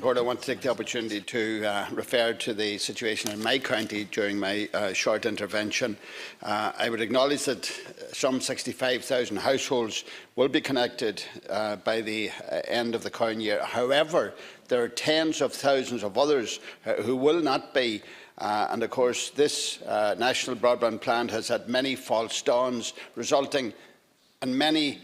Lord, I want to take the opportunity to refer to the situation in my county during my short intervention. I would acknowledge that some 65,000 households will be connected by the end of the current year. However, there are tens of thousands of others who will not be. And of course, this national broadband plan has had many false dawns, resulting in many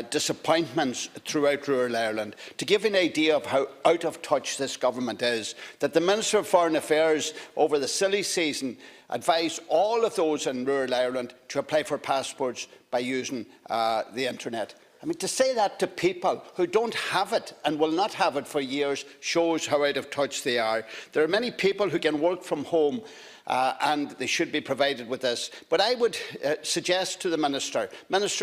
disappointments throughout rural Ireland. To give an idea of how out of touch this government is, that the Minister of Foreign Affairs over the silly season advised all of those in rural Ireland to apply for passports by using the internet. I mean, to say that to people who don't have it and will not have it for years shows how out of touch they are. There are many people who can work from home and they should be provided with this. But I would suggest to the Minister,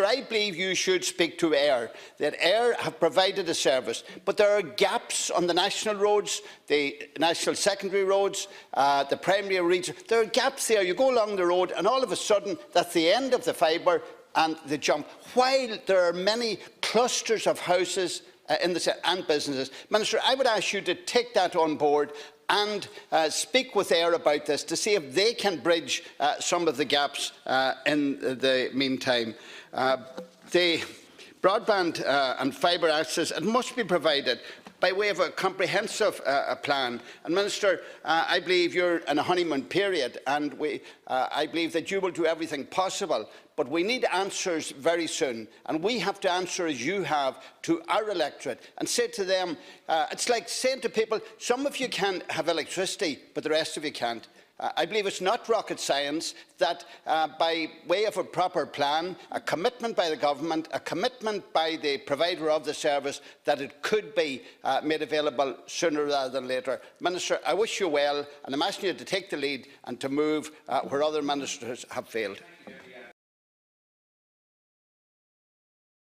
I believe you should speak to AIR, that AIR have provided a service, but there are gaps on the national roads, the national secondary roads, the primary region. There are gaps there. You go along the road and all of a sudden that's the end of the fibre and the jump, while there are many clusters of houses and businesses. Minister, I would ask you to take that on board and speak with AIR about this to see if they can bridge some of the gaps in the meantime. The broadband and fibre access, it must be provided by way of a comprehensive plan. And Minister, I believe you're in a honeymoon period, and I believe that you will do everything possible. But we need answers very soon, and we have to answer as you have to our electorate and say to them, it's like saying to people, some of you can have electricity, but the rest of you can't. I believe it's not rocket science that by way of a proper plan, a commitment by the government, a commitment by the provider of the service, that it could be made available sooner rather than later. Minister, I wish you well, and I'm asking you to take the lead and to move where other ministers have failed.